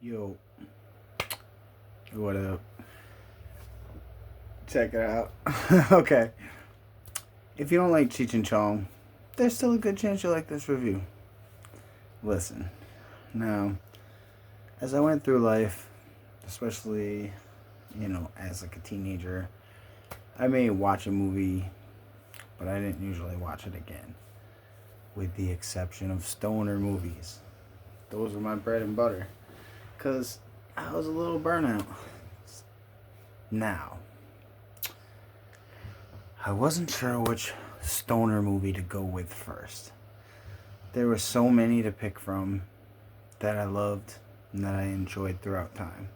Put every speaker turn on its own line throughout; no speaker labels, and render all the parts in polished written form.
Yo, what up? Check it out. Okay. If you don't like Cheech and Chong, there's still a good chance you'll like this review. Listen, now, as I went through life, especially, as like a teenager, I may watch a movie, but I didn't usually watch it again. With the exception of stoner movies. Those were my bread and butter. Because I was a little burnout. Now, I wasn't sure which stoner movie to go with first. There were so many to pick from that I loved and that I enjoyed throughout time.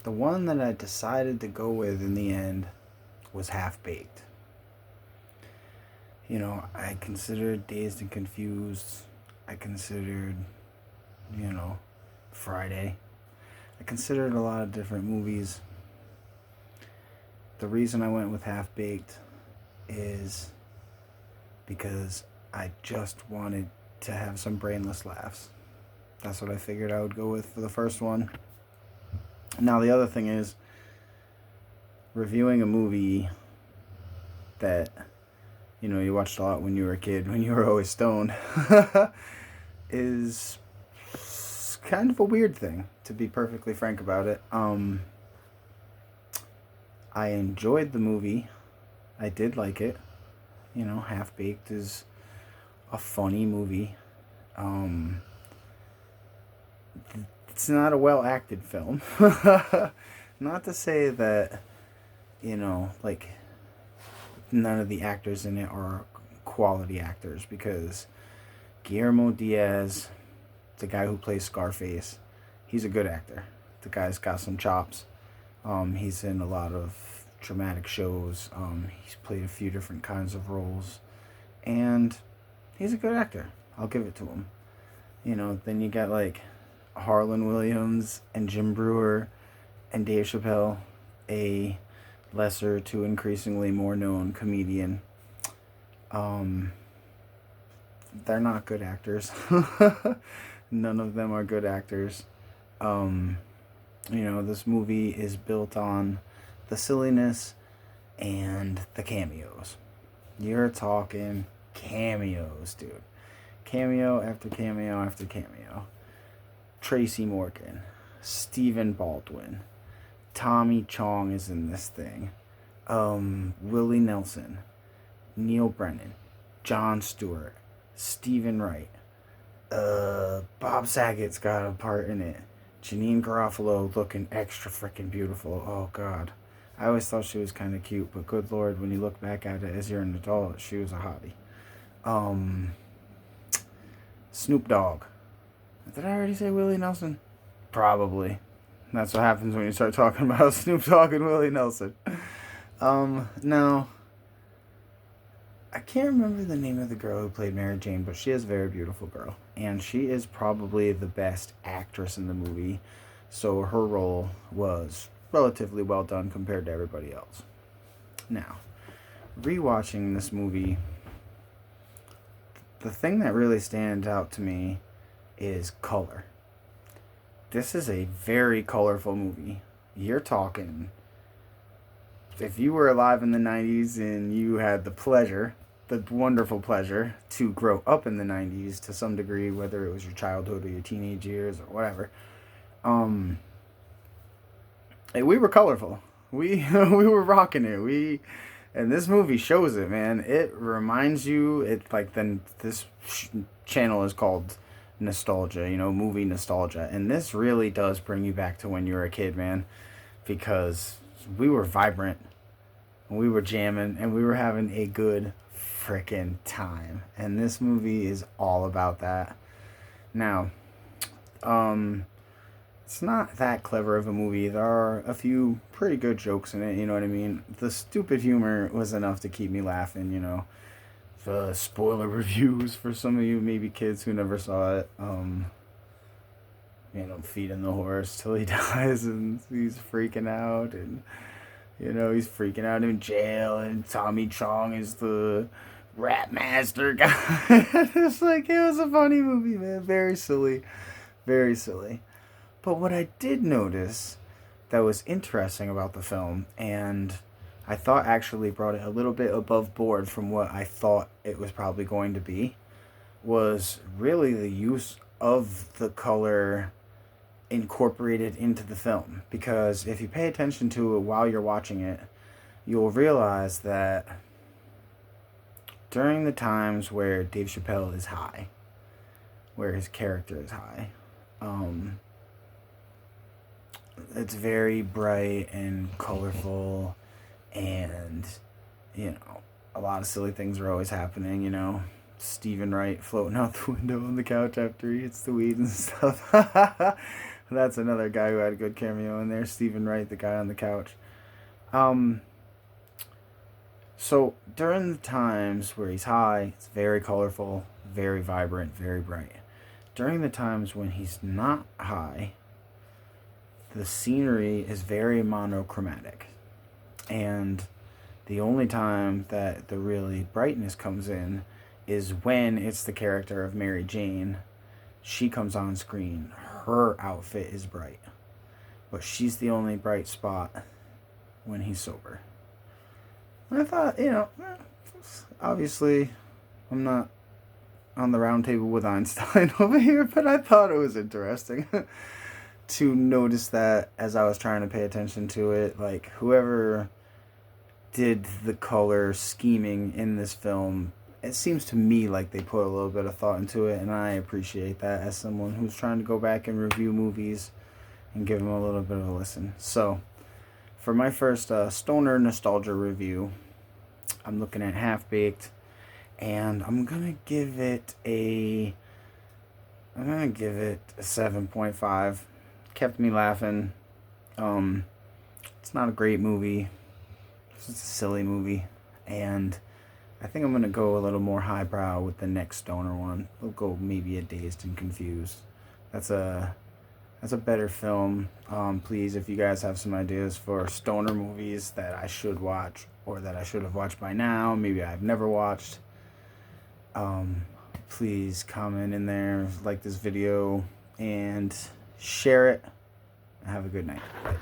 The one that I decided to go with in the end was Half Baked. I considered Dazed and Confused. I considered, Friday. I considered a lot of different movies. The reason I went with Half Baked is because I just wanted to have some brainless laughs. That's what I figured I would go with for the first one. Now, the other thing is, reviewing a movie that, you watched a lot when you were a kid, when you were always stoned, is kind of a weird thing, to be perfectly frank about it. I enjoyed the movie. I did like it. Half Baked is a funny movie. It's not a well acted film. Not to say that, none of the actors in it are quality actors, because Guillermo Diaz, the guy who plays Scarface, he's a good actor. The guy's got some chops. He's in a lot of dramatic shows. He's played a few different kinds of roles. And he's a good actor. I'll give it to him. Then you got Harlan Williams and Jim Brewer and Dave Chappelle, a lesser to increasingly more known comedian. They're not good actors. None of them are good actors. This movie is built on the silliness and the cameos. You're talking cameos, dude. Cameo after cameo after cameo. Tracy Morgan, Stephen Baldwin, Tommy Chong is in this thing. Willie Nelson, Neil Brennan, Jon Stewart, Stephen Wright. Bob Saget's got a part in it. Janine Garofalo looking extra freaking beautiful. Oh, God. I always thought she was kind of cute, but good Lord, when you look back at it as you're an adult, she was a hottie. Snoop Dogg. Did I already say Willie Nelson? Probably. That's what happens when you start talking about Snoop Dogg and Willie Nelson. Now, I can't remember the name of the girl who played Mary Jane, but she is a very beautiful girl. And she is probably the best actress in the movie. So her role was relatively well done compared to everybody else. Now, rewatching this movie, the thing that really stands out to me is color. This is a very colorful movie. You're talking, if you were alive in the 90s and you had the wonderful pleasure to grow up in the 90s to some degree, whether it was your childhood or your teenage years or whatever, we were colorful. We were rocking it. And this movie shows it, man. It reminds you, this channel is called Nostalgia, movie nostalgia. And this really does bring you back to when you were a kid, man. Because we were vibrant, we were jamming, and we were having a good freaking time. And this movie is all about that. Now, it's not that clever of a movie. There are a few pretty good jokes in it, you know what I mean? The stupid humor was enough to keep me laughing, The spoiler reviews for some of you, maybe kids who never saw it. Feeding the horse till he dies and he's freaking out. And, he's freaking out in jail. And Tommy Chong is the rap master guy. It was a funny movie, man. Very silly. Very silly. But what I did notice that was interesting about the film, and I thought actually brought it a little bit above board from what I thought it was probably going to be, was really the use of the color incorporated into the film. Because if you pay attention to it while you're watching it, you'll realize that during the times where Dave Chappelle is high, where his character is high, it's very bright and colorful, and a lot of silly things are always happening. Stephen Wright floating out the window on the couch after he hits the weed and stuff. That's another guy who had a good cameo in there, Stephen Wright, the guy on the couch. So during the times where he's high, it's very colorful, very vibrant, very bright. During the times when he's not high, the scenery is very monochromatic. And the only time that the really brightness comes in is when it's the character of Mary Jane. She comes on screen. Her outfit is bright. But she's the only bright spot when he's sober. And I thought, obviously I'm not on the round table with Einstein over here, but I thought it was interesting to notice that as I was trying to pay attention to it. Like, whoever did the color scheming in this film, it seems to me like they put a little bit of thought into it, and I appreciate that as someone who's trying to go back and review movies and give them a little bit of a listen. So, for my first stoner nostalgia review, I'm looking at Half Baked, and I'm gonna give it a 7.5. Kept me laughing. It's not a great movie. It's just a silly movie, and I think I'm gonna go a little more highbrow with the next stoner one. We'll go maybe a Dazed and Confused. That's a better film. Please, if you guys have some ideas for stoner movies that I should watch, or that I should have watched by now, maybe I've never watched, please comment in there, like this video, and share it. Have a good night. Bye.